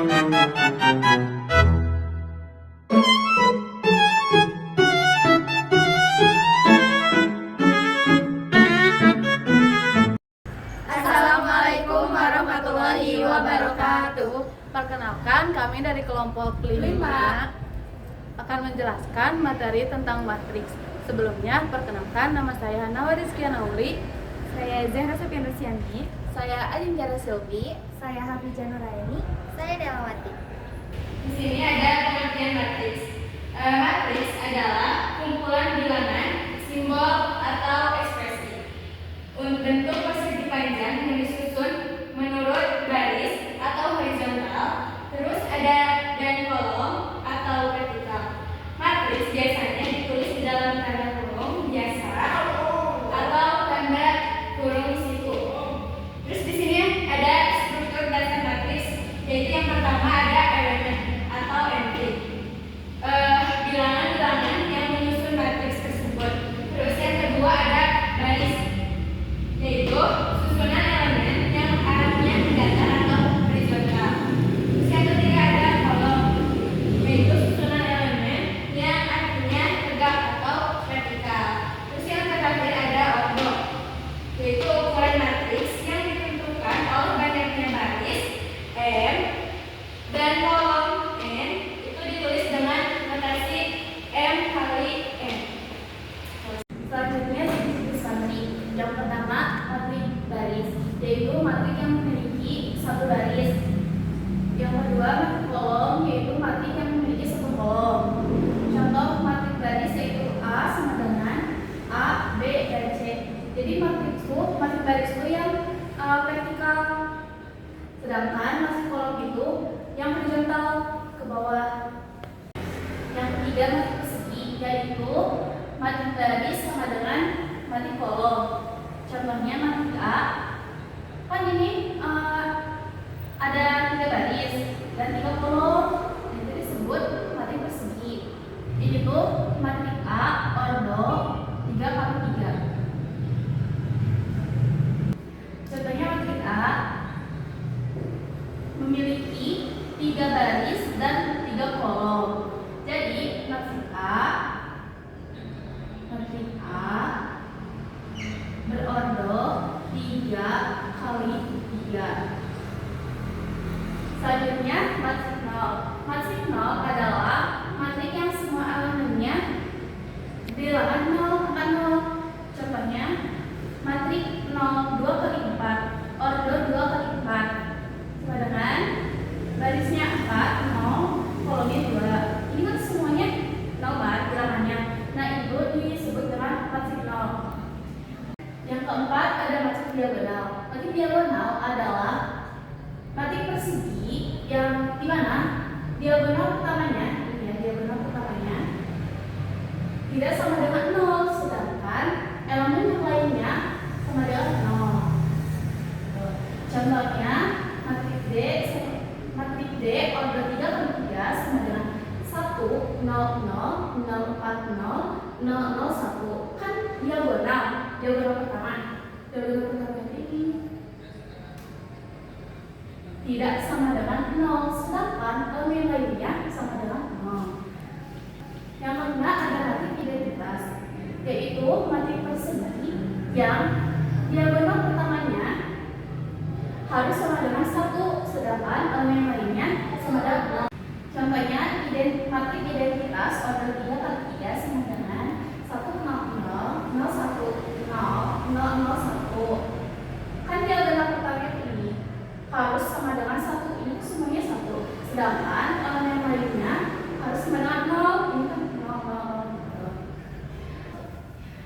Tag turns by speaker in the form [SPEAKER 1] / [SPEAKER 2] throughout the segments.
[SPEAKER 1] Assalamualaikum warahmatullahi wabarakatuh. Perkenalkan, kami dari kelompok 5 akan menjelaskan materi tentang matriks. Sebelumnya, perkenalkan, nama saya Nawa Rizkia Nauri.
[SPEAKER 2] Saya Zahra Sofiandusiani.
[SPEAKER 3] Saya Alinjara Silvi.
[SPEAKER 2] Saya Hafizah Nuraini.
[SPEAKER 3] Saya Delawati.
[SPEAKER 4] Di sini ada pengertian matriks. Matriks adalah kumpulan bilangan, simbol atau ekspresi. Bentuk persegi panjang yang disusun menurut baris atau horizontal. Terus ada dan kolom atau vertikal. Matriks biasanya ditulis di dalam tanda kurung biasa atau tanda kurung di situ. Terus di sini ada struktur dasar matriks, yaitu yang pertama ada elemen atau entry, bilangan-bilangan yang menyusun matriks tersebut. Terus yang kedua ada baris, yaitu susunan elemen yang arahnya datar atau horizontal. Terus yang ketiga ada kolom, yaitu susunan elemen yang arahnya tegak atau vertikal. Terus yang terakhir ada ordo, yaitu ukuran matriks yang ditentukan oleh banyaknya baris M dan kolom N itu ditulis dengan notasi M kali N.
[SPEAKER 3] Selanjutnya jenis matrik. Yang pertama matrik baris, yaitu matrik yang memiliki satu baris. Yang kedua matrik kolom, yaitu matrik yang memiliki satu kolom. Contoh matrik baris yaitu A sama dengan A, B, dan C. Jadi matrik baris itu yang vertikal, sedangkan matrik kolom itu yang horizontal ke bawah. Yang ketiga matrik persegi, yaitu matrik baris sama dengan matrik kolom. Contohnya matrik A, kan ini ada 3 baris dan 3 kolom, itu disebut matrik persegi. Ini tuh matrik A ordo 3 kali 3. Contohnya matrik A memiliki 3 baris dan 3 kolom. Jadi matrik A berordo 3 kali 3. Selanjutnya matrik 0. Matrik 0 adalah matrik yang semua elemennya bilangan 0 angka 0. Contohnya matrik 0 2 kali 4, ordo 2 kali 4. Sama dengan barisnya 4, 0, kolomnya 2. Ini kan semuanya 0 kan bilangannya. Nah, itu disebut dengan matrik 0. Yang keempat ada matrik diagonal. Matrik diagonal adalah matrik persegi yang dimana diagonal pertamanya tidak sama dengan 0, sedangkan elemen yang lainnya sama dengan 0. Contohnya matrik D ordo 3 kali 3 sama dengan 1, 0, 0, 0, 4, 0, 0, 0, 1. Kan diagonal pertama ini tidak sama dengan 0, sedangkan elemen lainnya sama dengan 0. Yang kelima ada matrik identitas, yaitu matrik persegi yang diagonal pertamanya harus sama dengan 1, sedangkan elemen lainnya sama dengan 0. Contohnya matrik identitas ordo 3 kali 3 sama dengan 1, 0, 0, 0, 1, 0, 0, 0, 1. Kan diagonal pertama ini harus sama dengan 1, ini semuanya 1. Sedangkan elemen lainnya harus sama dengan 0, ini kan 0, 0, 0.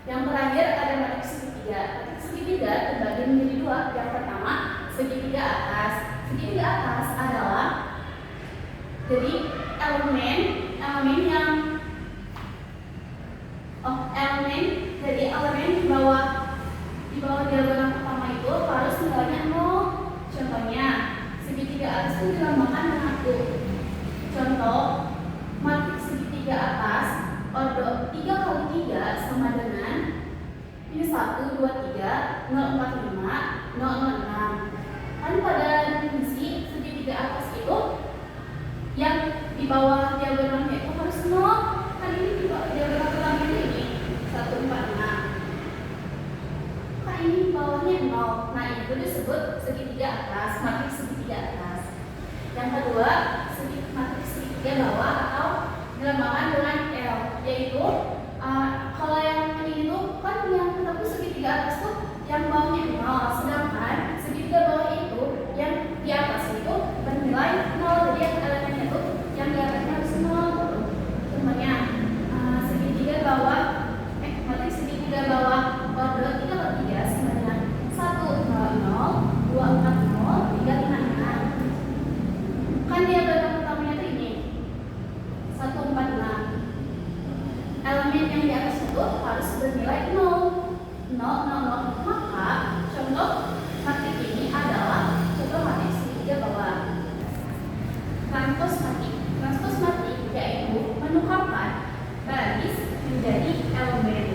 [SPEAKER 3] Yang terakhir ada matrik segitiga. Matrik segitiga terbagi menjadi 2. Yang pertama segitiga atas. Segitiga atas adalah jadi elemen di bawah diagonal pertama itu harus nilainya 0. Contohnya segitiga atas itu dilambangkan dengan 1. Contoh matrik segitiga atas ordo 3 kali 3 sama dengan ini 1, 2, 3, 0, 4, 5, 0, 0, 6. Kan pada definisi segitiga atas itu di bawah diagonalnya itu harus 0. Kan ini di bawah diagonal pertama ini 146. Kan ini di bawahnya 0. Nah, itu disebut segitiga atas, matriks segitiga atas. Yang kedua, matriks segitiga bawah atau dilambangkan dengan L, yaitu kalau yang ini tuh kan yang ketemu segitiga atas tuh yang bawahnya 0, sedangkan segitiga bawah itu yang di atas itu bernilai 0. Jadi yang elemennya tuh yang di atasnya harus 0. Contohnya segitiga bawah matriks segitiga bawah order 3/3 sama dengan 1 0 0 2 4 0 3 5 6. Kan dia pertamanya tuh ini 1 4 6. Elemen yang di atas itu harus bernilai 0 0 0 0. Maka contoh matriks ini adalah contoh matriks segitiga bawah. Transpos matriks yaitu menukarkan baris menjadi elemen.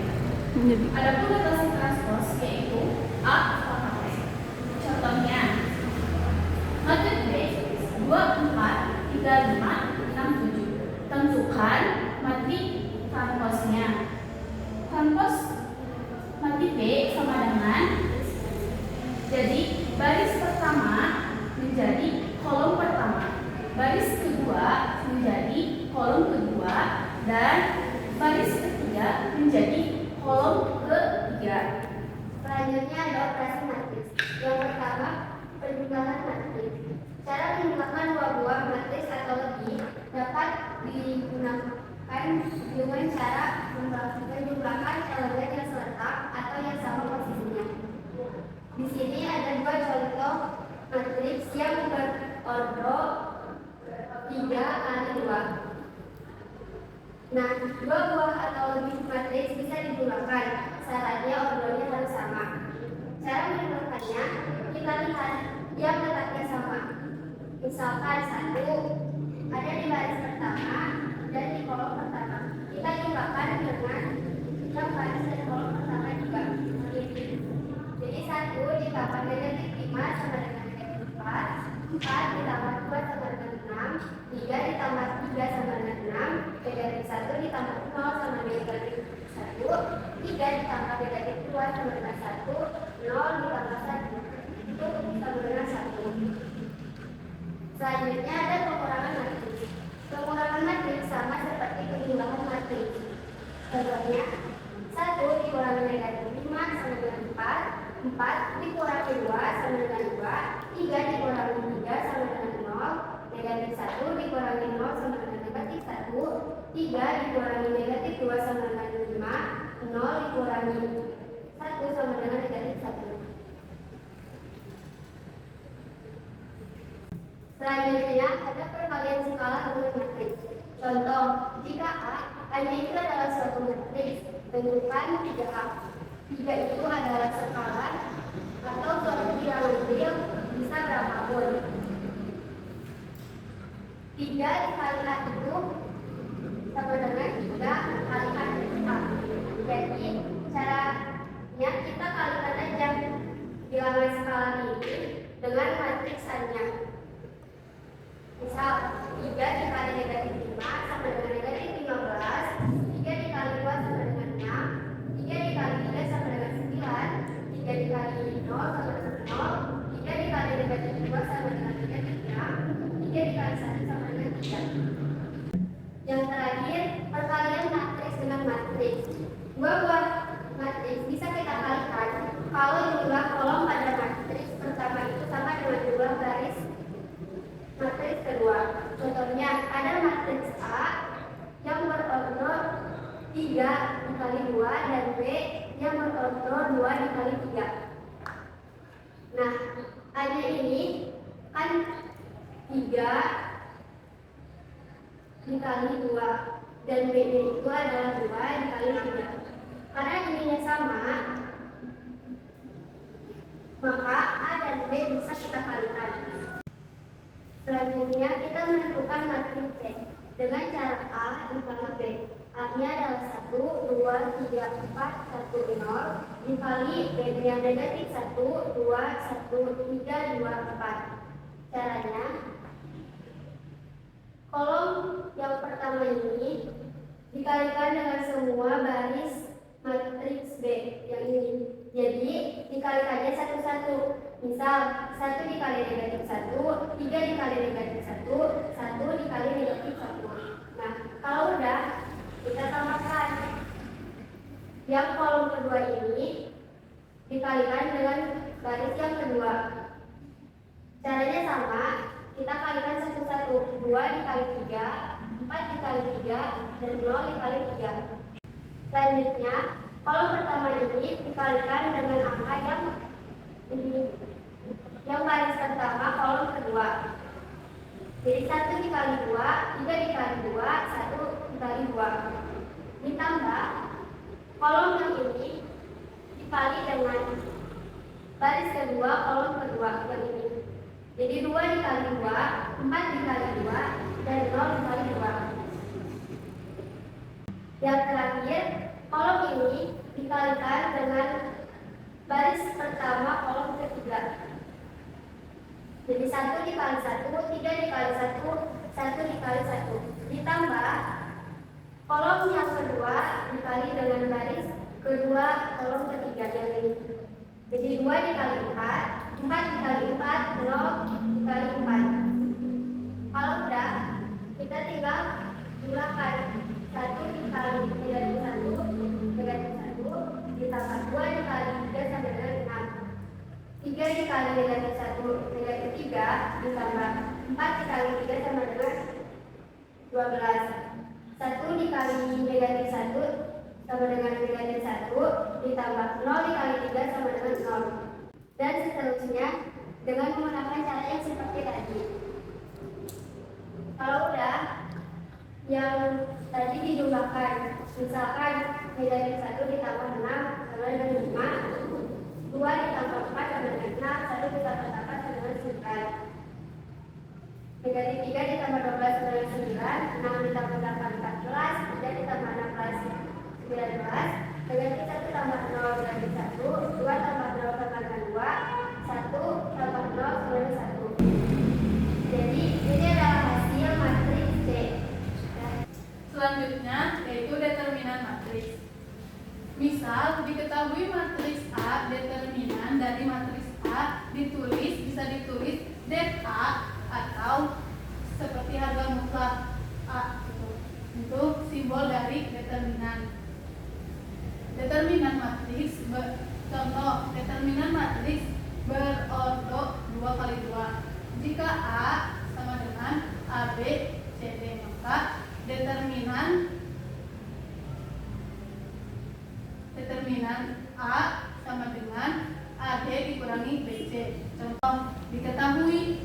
[SPEAKER 3] Adapun notasi transpos yaitu A pangkat X. Contohnya matriks B 2 4 3 5 6 7. Tentukan matriks transposnya. Transpos matriks B sama dengan, jadi baris pertama menjadi kolom pertama, baris kedua menjadi kolom kedua, dan baris ketiga menjadi kolom ketiga.
[SPEAKER 5] Selanjutnya ada operasi matriks. Yang pertama, penjumlahan matriks. Cara menjumlahkan dua buah matriks atau lebih dapat digunakan dengan cara menjumlahkan elemen yang seletak atau yang sama posisinya. Di sini ada dua contoh matriks yang berordo 3x2. Nah, dua buah atau lebih matriks bisa digunakan. Syaratnya ordonya harus sama. Cara menjumlahkannya, kita lihat yang letaknya sama. Misalkan 1 ada di baris pertama dan di kolom pertama. Kita jumlahkan dengan yang baris dan kolom pertama juga. Jadi 1 ditambah negatif 5 sama dengan negatif 4, 4 ditambah 2 sama dengan 6, 3 ditambah 3 sama dengan 6, negatif 1 ditambah 0 sama dengan negatif 1, 3 ditambah negatif 2 sama dengan 1, 0 ditambah 1 itu sama dengan 1. Selanjutnya ada pengurangan matriks. Pengurangan matriks sama seperti penjumlahan matriks. Contohnya 1 dikurangi negatif 5 sama dengan 4, 4 dikurangi 2 sama dengan 2, 3 dikurangi 3 sama dengan 0, negatif 1 dikurangi 0 sama dengan negatif 1, 3 dikurangi negatif 2 sama dengan 5, 0 dikurangi 1 sama dengan negatif 1. Selanjutnya ada perkalian skala dengan matriks. Contoh, jika A-nya itu adalah suatu matriks, tentukan 3A. 3 itu adalah skala atau suatu bilangan real bisa berapapun. 3 dikali A itu sama dengan 3 kali A. Jadi caranya kita kalikan aja bilangan skala ini dengan matriks A-nya. Misal 3 dikali negatif 5 sama dengan negatif 15, 3 dikali 2 sama dengan 6, 3 dikali 3 sama dengan 9, 3 dikali 0 sama dengan 0, 3 dikali negatif 2 sama dengan negatif 6, 3 dikali 1 sama dengan 3. Yang terakhir, perkalian matriks dengan matriks. Dua buah matriks bisa kita kalikan kalau jumlah kolom pada matriks pertama itu sama dengan jumlah baris matriks kedua. Contohnya ada matriks A yang berordo 3 dikali 2 dan B yang berordo 2 dikali 3. Nah, A-nya ini kan 3 dikali 2 dan B-nya itu adalah 2 dikali 3. Karena ininya sama, maka A dan B bisa kita kalikan. Selanjutnya kita menentukan matriks C dengan cara A dikali B. A-nya adalah 1, 2, 3, 4, 1, 0 dikali B-nya negatif 1, 2, 1, 3, 2, 4. Caranya kolom dikalikan dengan semua baris matriks B yang ini. Jadi dikalikannya satu-satu. Misal 1 dikali negatif 1, 3 dikali negatif 1, 1 dikali negatif 1. Nah, kalau udah kita tambahkan. Yang kolom kedua ini dikalikan dengan baris yang kedua. Caranya sama, kita kalikan satu-satu. 2 dikali 3, 4 dikali 3, dan 0 dikali 3. Selanjutnya, kolom pertama ini dikalikan dengan angka yang ini. Yang baris pertama, kolom kedua. Jadi 1 dikali 2, 3 dikali 2, 1 dikali 2. Ditambah, kolom yang ini dikali dengan baris kedua, kolom kedua yang ini. Jadi 2 dikali 2, 4 dikali 2, dan 0 dikali 2. Yang terakhir, kolom ini dikalikan dengan baris pertama, kolom ketiga. Jadi 1 dikali 1, 3 dikali 1, 1 dikali 1. Ditambah, kolom yang kedua dikali dengan baris kedua, kolom ketiga yang ini. Jadi 2 dikali 4, 4 dikali 4, 0 dikali 4. Kalau udah, kita tinggal jumlahkan. 1 dikali negatif 1, negatif 1, ditambah 2 dikali 3 sampai dengan 6. 3 dikali negatif 1, negatif 3, ditambah 4 dikali 3 sama dengan 12. 1 dikali negatif 1 sama dengan negatif 1, ditambah 0 dikali 3 sama dengan 0. Dan seterusnya dengan menggunakan cara yang seperti tadi. Kalau udah, yang tadi dijumlahkan, misalkan negatif 1 ditambah 6 sama dengan 5, 2 ditambah 4 sama dengan 6, 1 ditambah 8 sama dengan 9. Negatif 3 ditambah 12 sama dengan 9, 6 ditambah 8, 14, 3 ditambah 16, 19, negatif 1 tambah 0 negatif 1, 2 tambah 0 sama dengan 2, 1 tambah 0 sama dengan 1. Jadi ini adalah hasil matriks C.
[SPEAKER 1] Selanjutnya yaitu determinan matriks. Misal diketahui matriks A, determinan dari matriks A bisa ditulis det A atau seperti harga mutlak A gitu. Untuk simbol dari determinan. Determinan matriks contoh determinan matriks berordo 2 kali 2. Jika A sama dengan AB CD, maka determinan A sama dengan AD dikurangi BC. Contoh diketahui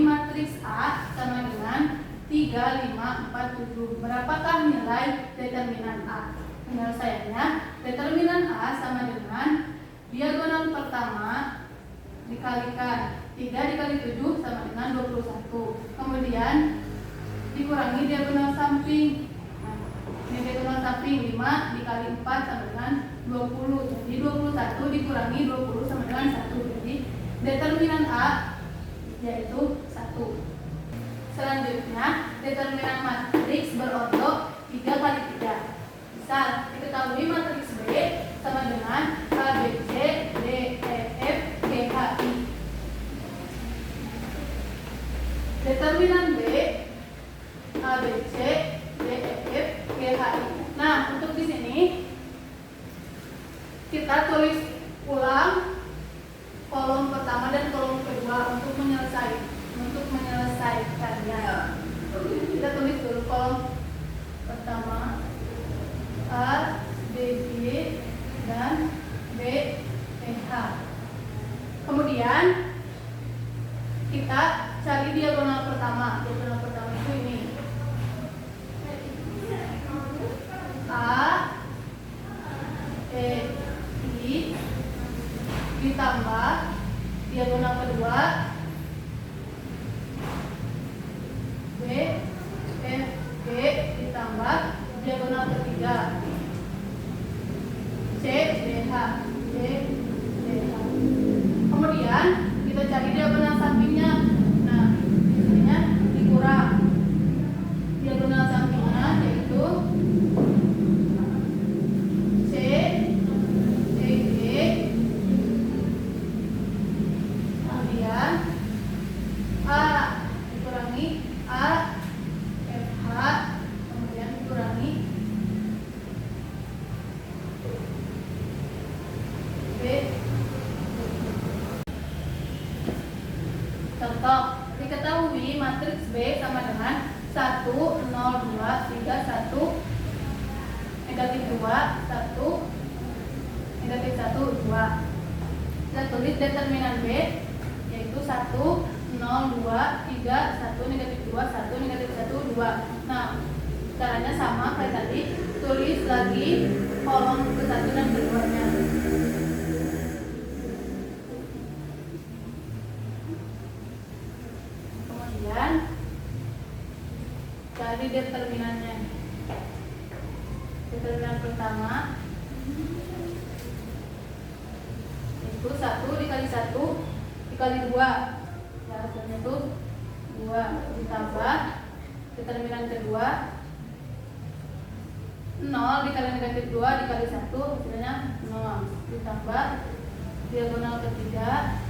[SPEAKER 1] matriks A sama dengan 3, 5, 4, 7. Berapakah nilai determinan A? Penyelesaiannya, determinan A sama dengan diagonal pertama dikalikan 3 dikali 7 sama dengan 21. Kemudian dikurangi diagonal samping. Ini diagonal samping 5 dikali 4 sama dengan 20. Jadi 21 dikurangi 20 sama dengan 1. Jadi determinan A yaitu 1. Selanjutnya, determinan matriks berordo 3 kali 3. Misal, diketahui matriks B sama dengan A, B, C, D, E, F, G, H, I. Determinan B A, B, C, D, E, F, G, H, I. Nah, untuk di sini kita tulis ulang kolom pertama dan kolom kedua untuk menyelesaikannya. Kita tulis dulu kolom pertama A, B, G, dan B, E, H. Kemudian kita cari diagonal pertama. Diagonal pertama itu ini. A, E, I ditambah diagonal kedua B, F, G ditambah diagonal ketiga C, D, H, C, D, H. Kemudian kita cari diagonal sampingnya. Nah, biasanya dikurang diagonal sampingnya yaitu Diketahui matriks B sama dengan 1, 0, 2, 3, 1, negatif 2, 1, negatif 1, 2. Kita tulis determinan B yaitu 1, 0, 2, 3, 1, negatif 2, 1, negatif 1, 2. Nah, caranya sama kayak tadi, tulis lagi kolom ke-1 dan ke-2-nya. Kemudian cari determinannya. Determinan pertama itu 1 dikali 1 dikali 2, ya, hasilnya itu 2, ditambah determinan kedua 0 dikali negatif 2 dikali 1, hasilnya 0, ditambah diagonal ketiga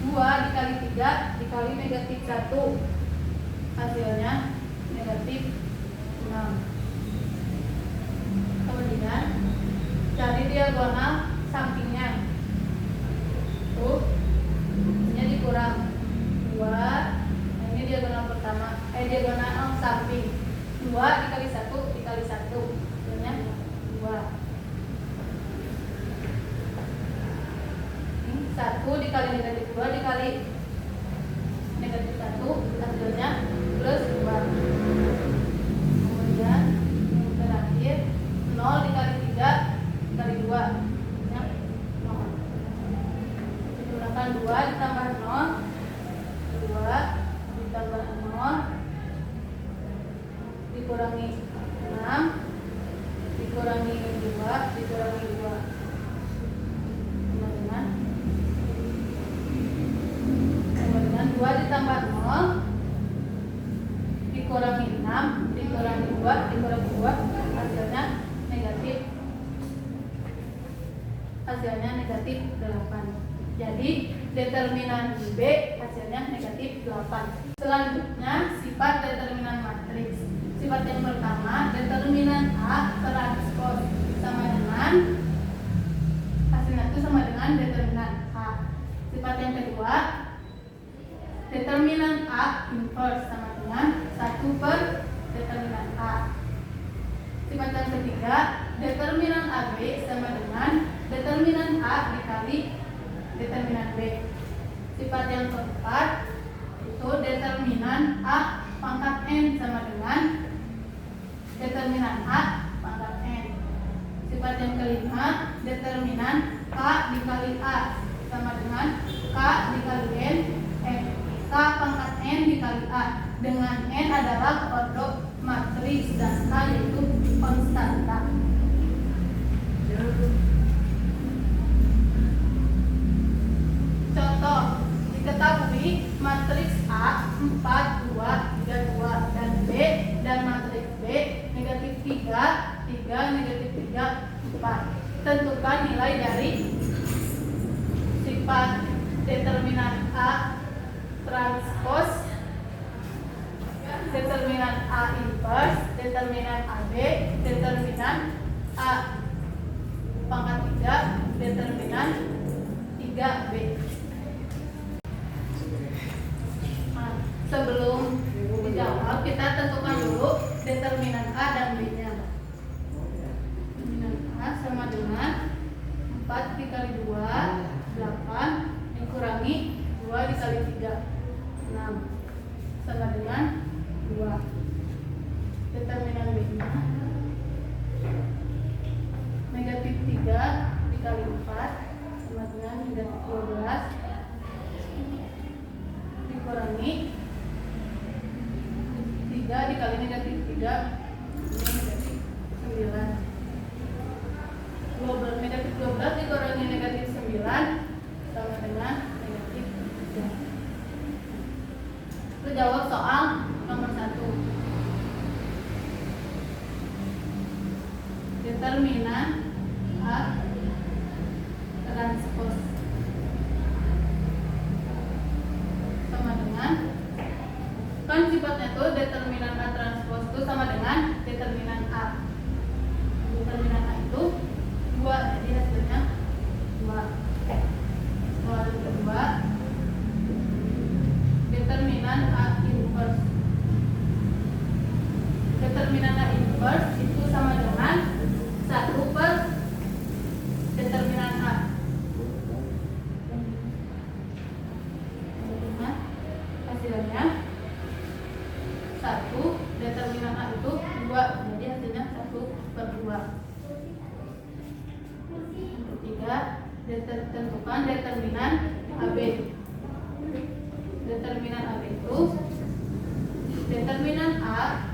[SPEAKER 1] 2 dikali 3 dikali negatif 1, hasilnya negatif 6. Kemudian cari diagonal sampingnya. Tuh, ini dikurang 2. Ini diagonal pertama, diagonal samping 2 dikali 1 dikali 1, hasilnya 2. Ini 1 dikali negatif 2 dikali negatif 1, hasilnya plus 2. Kemudian yang terakhir 0 dikali 3 dikali 2, hasilnya 0. Digunakan 2 ditambah 0, 2 ditambah 0 dikurangi 6 dikurangi 2 dikurangi 2, kemudian 2 ditambah 0 dikurangi 6 dikurangi 2 dikurangi 2, hasilnya negatif 8. Jadi determinan B hasilnya negatif 8. Selanjutnya sifat determinan matriks. Sifat yang pertama, determinan A transpos sama dengan hasilnya itu sama dengan determinan A. Sifat yang kedua, determinan A inverse sama dengan 1 per determinan A. Sifat yang ketiga, determinan AB sama dengan determinan A dikali determinan B. Sifat yang keempat itu determinan A pangkat N sama dengan determinan A pangkat N. Sifat yang kelima, determinan K dikali A sama dengan K dikali N, K pangkat N dikali A, dengan N adalah produk matriks dan K yaitu konstanta. Contoh, diketahui matriks A 4, 2, 3, 2 dan B dan matriks B negatif 3, 3, negatif 3, 4. Tentukan nilai dari sifat determinan A transpos, determinan A inverse, determinan AB, determinan A pangkat 3, determinan 3B. Nah, sebelum dijawab, kita tentukan dulu determinan A dan B-nya. Determinan A sama dengan 4 dikali 2, 8 dikurangi 2 dikali 3, 6 sama dengan 2. Determinan B-nya negatif 3 dikali 4 sama dengan negatif 12 dikurangi 3 dikali negatif 3, ini negatif 9. Negatif 12 dikurangi negatif 9 sama dengan negatif 3. Kita jawab soal nomor 1. Determinan A transpos sama dengan, kan sifatnya tuh determinan A transpos itu sama dengan determinan A. Determinan A itu 2, jadi hasilnya 2. Setelah itu 2 determinan A inverse itu sama dengan 1 per determinan A. Nah, hasilnya 1, determinan A itu 2, jadi hasilnya 1 per 2. Yang ketiga, tentukan determinan AB. Determinan AB itu determinan A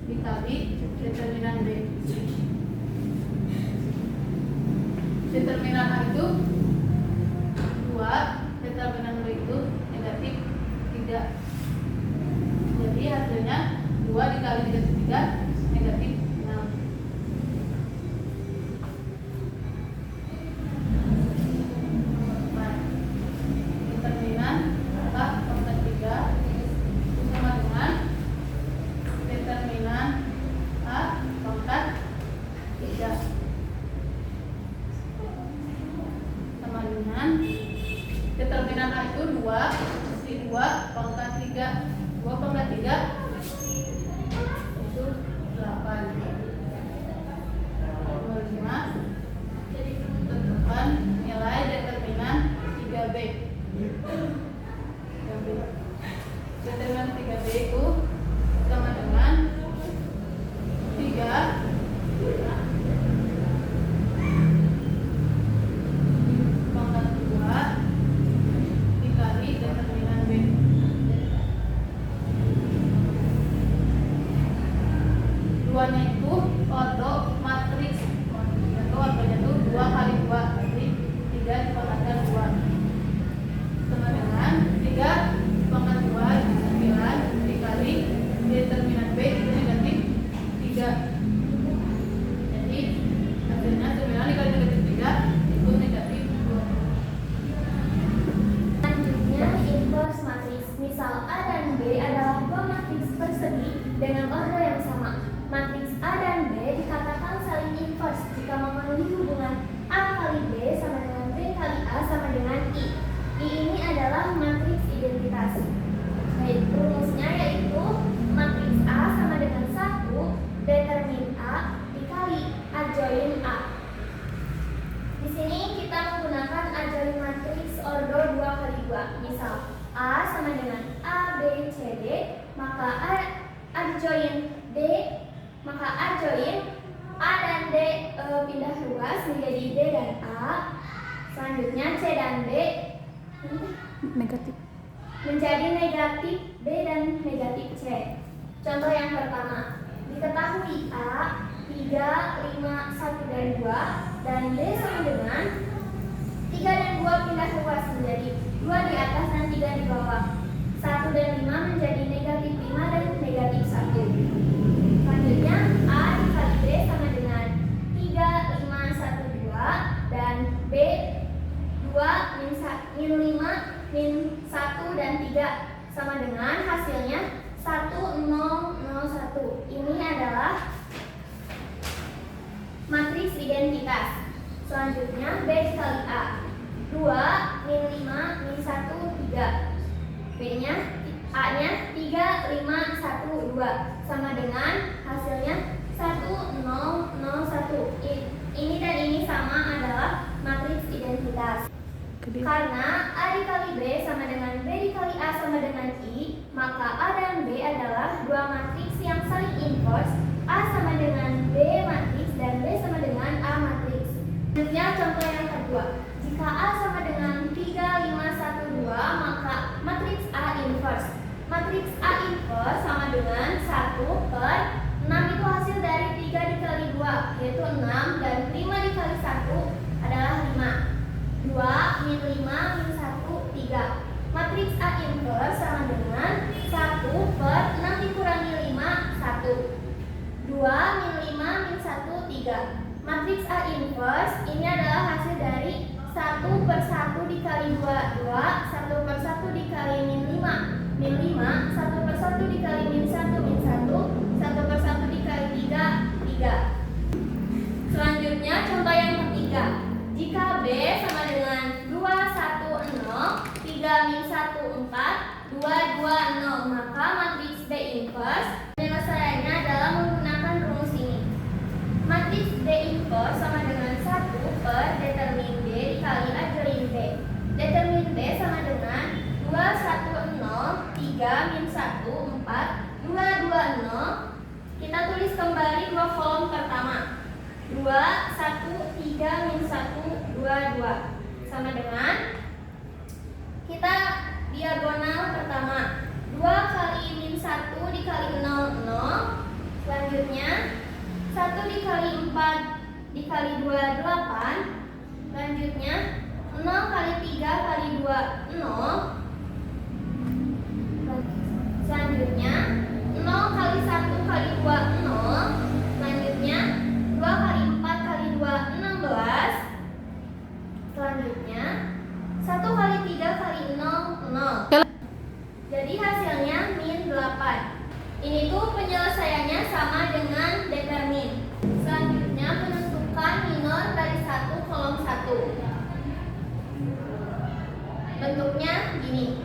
[SPEAKER 1] dikali determinan B. Determinan A itu 2, determinan B itu negatif 3. Jadi hasilnya 2 dikali negatif 3 negatif 6. Nah, determinan A pangkat 3 sama dengan determinan A pangkat 3 sama dengan determinan A itu 2 mesti 2 pangkat 3. 2 pangkat 3 itu 8. 25. Tentukan nilai determinan 3B. 3B. Determinan 3B itu sama dengan 3 pangkat 2 dikali determinan B. 2-nya itu ordo matriks. Yaitu ordonya itu 2 kali 2, berarti 3 dipangkatkan 2 sama dengan 3 pangkat 2 9 dikali determinan B itu negatif 3. Jadi hasilnya 9 dikali negatif 3 itu negatif 2.
[SPEAKER 5] Selanjutnya, inverse matriks. Misal A dan B adalah dua matriks persegi dengan ordo yang sama. Matriks A dan B dikatakan saling inverse jika memenuhi hubungan A kali B sama dengan B kali A sama dengan I. I ini adalah matriks identitas. Rumusnya yaitu matriks A sama dengan 1 determin A dikali adjoin A. Di sini kita menggunakan adjoin matriks ordo 2 kali 2. Misal A sama dengan A, B, C, D, maka adjoin D, maka adjoin A dan D pindah ruas menjadi D dan A. Selanjutnya C dan D
[SPEAKER 1] Negatif.
[SPEAKER 5] menjadi negatif B dan negatif C. Contoh yang pertama, diketahui A 3, 5, 1 dan 2 dan D sama dengan 3 dan 2 pindah ruas menjadi 2 di atas dan 3 di bawah. 1 dan 5 menjadi negatif 5 dan negatif 1. Selanjutnya A dikali B sama dengan 3, 5, 1, 2 dan B 2, min 5, min 1 dan 3 sama dengan hasilnya 1, 0, 0, 1. Ini adalah matriks identitas. Selanjutnya B dikali A 2, min 5, min 1, 3. B-nya, A-nya 3, 5, 1, 2 sama dengan hasilnya 1, 0, 0, 1. Ini dan ini sama adalah matriks identitas. Karena A dikali B sama dengan B dikali A sama dengan I, maka A dan B adalah dua matriks yang saling inverse. A sama dengan B matriks dan B sama dengan A matriks. Selanjutnya contoh yang kedua. Jika A sama dengan 3, 5, 1, 2, maka matriks A inverse. Matriks A inverse sama dengan 1 per 6 itu hasil dari 3 dikali 2, yaitu 6, dan 5 dikali 1 adalah 5. 2, min 5, min 1, 3. Matriks A inverse sama dengan 1 per 6 dikurangi 5, 1. 2, min 5, min 1, 3. Matriks A inverse ini adalah hasil dari 1 per 1 dikali 2, 2. 1 per 1 dikali min 5, min 5. 1 per 1 dikali min 1, min 1. 1 per 1 dikali 3, 3. Selanjutnya contoh yang ketiga. Jika B sama dengan 2, 1, 0, 3, min 1, 4, 2, 2, 0, maka matriks B inverse penyelesaiannya adalah menggunakan per sama dengan 1 per determin B dikali A join B. Determin B sama dengan 2, 1, 0, 3, min 1, 4, 2, 2, 0. Kita tulis kembali dua kolom pertama. 2, 1, 3, min 1, 2, 2. Sama dengan kita diagonal pertama. 2 kali min 1 dikali 0, 0. Selanjutnya 1 dikali 4 dikali 2, 8. Selanjutnya 0 kali 3 kali 2, 0. Selanjutnya 0 kali 1 kali 2, 0. Selanjutnya 2 kali 4 kali 2, 16. Selanjutnya 1 kali 3 kali 0, 0. Jadi hasilnya min 8. Ini tuh penyelesaiannya sama dengan determin. Selanjutnya menentukan minor baris 1 kolom 1. Bentuknya gini.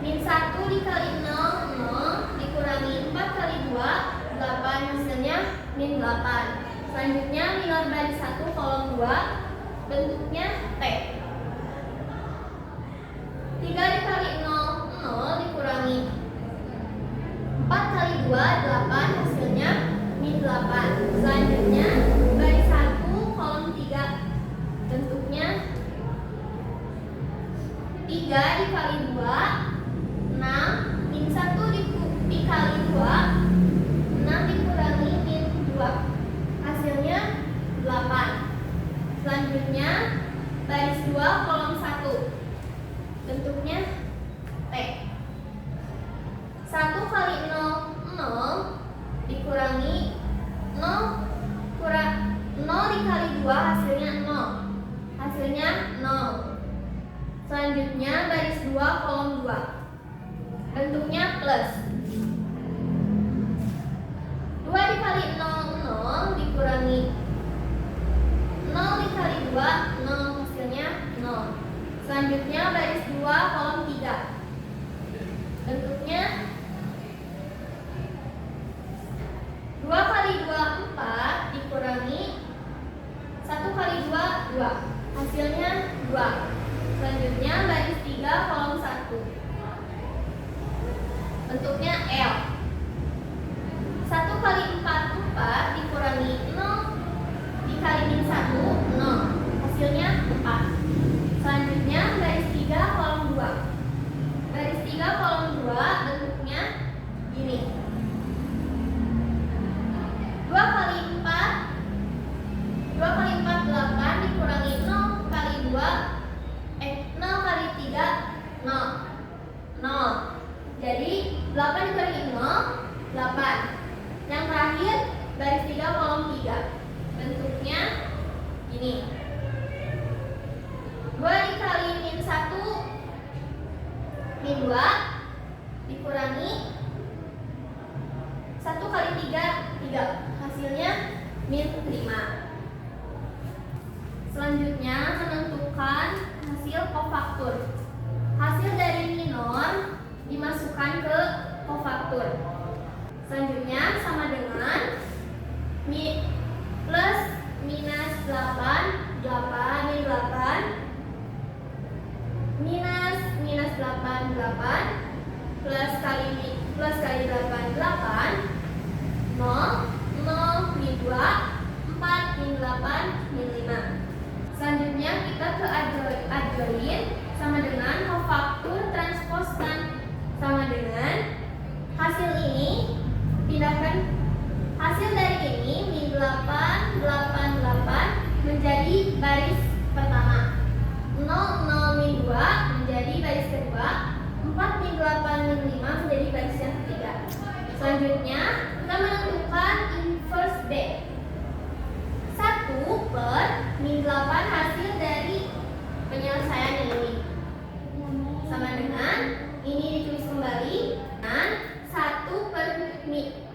[SPEAKER 5] Min 1 dikali 0, 0 dikurangi 4 kali 2, 8. Hasilnya min 8. Selanjutnya minor baris 1 kolom 2. Bentuknya T. 3 dikali 0, 0 dikurangi 4 kali 2, 8. Hasilnya min 8. Selanjutnya baris 1 kolom 3. Bentuknya 3 dikali 2, 6, min 1 dikali 2, 6 dikurangi min 2. Hasilnya 8. Selanjutnya baris 2 kolom 1. Bentuknya T. 1 kali 0, 0 dikurangi 0 dikali 2 hasilnya 0. Hasilnya 0. Selanjutnya baris 2 kolom 2. Bentuknya plus. 2 dikali 0, 0 dikurangi 0 dikali 2, 0. Hasilnya 0. Selanjutnya baris 2 kolom 3. Bentuknya 2 kali 2, 4 dikurangi 1 kali 2, 2. Hasilnya 2. Selanjutnya baris 3 kolom 1. Bentuknya L. 1 kali 4, 4 dikurangi 0 dikali min 1, 0. Hasilnya 4. Selanjutnya baris 3 kolom 2. Baris 3 kolom 2 bentuknya gini. 2 kali 4 8 dikurangi 0 kali 2 0 kali 3 0. 0. Jadi 8 dikurangi 0 8. Yang terakhir baris 3 kolom 3. Bentuknya gini. 2 dikali min 1 min 2 dikurangi 1 kali 3 3. Hasilnya min 5. Selanjutnya menentukan hasil kofaktor. Hasil dari minor dimasukkan ke kofaktor. Selanjutnya sama dengan plus minus 8 min 8 minus 8 plus kali 8 8 0 min 2 4 min 8 min 5. Selanjutnya kita ke adjoin sama dengan kofaktor transpozan. Sama dengan hasil ini pindahkan hasil dari ini min 8 8 8 menjadi baris pertama. 0 0 min 2 menjadi baris kedua. 4 min 8 min 5 menjadi baris yang ketiga. Selanjutnya kita menentukan inverse B. 1 per min 8 hasil dari penyelesaian ini. Sama dengan ini ditulis kembali dan 1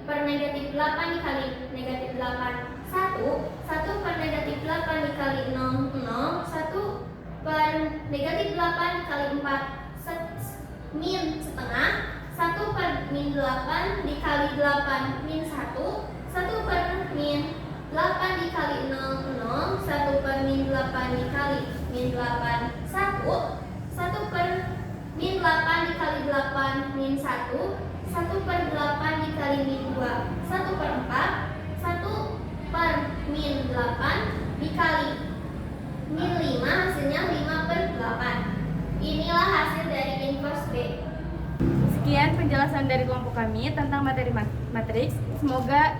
[SPEAKER 5] per negatif 8 dikali negatif 8 1 per negatif 8 dikali 0 0 1 per negatif 8 dikali 4 min setengah 1 per min 8 dikali 8 min 1 1 per min 8 dikali 0, 0. 1 per min 8 dikali min 8, 1. 1 per min 8 dikali 8, min 1. 1 per 8 dikali min 2, 1 per 4. 1 per min 8 dikali min 5, hasilnya 5 per 8. Inilah hasil dari inverse B.
[SPEAKER 2] Sekian penjelasan dari kelompok kami tentang materi matriks. Semoga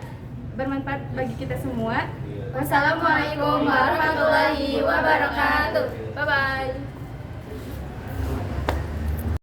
[SPEAKER 2] bermanfaat bagi kita semua.
[SPEAKER 1] Wassalamualaikum warahmatullahi wabarakatuh. Bye bye.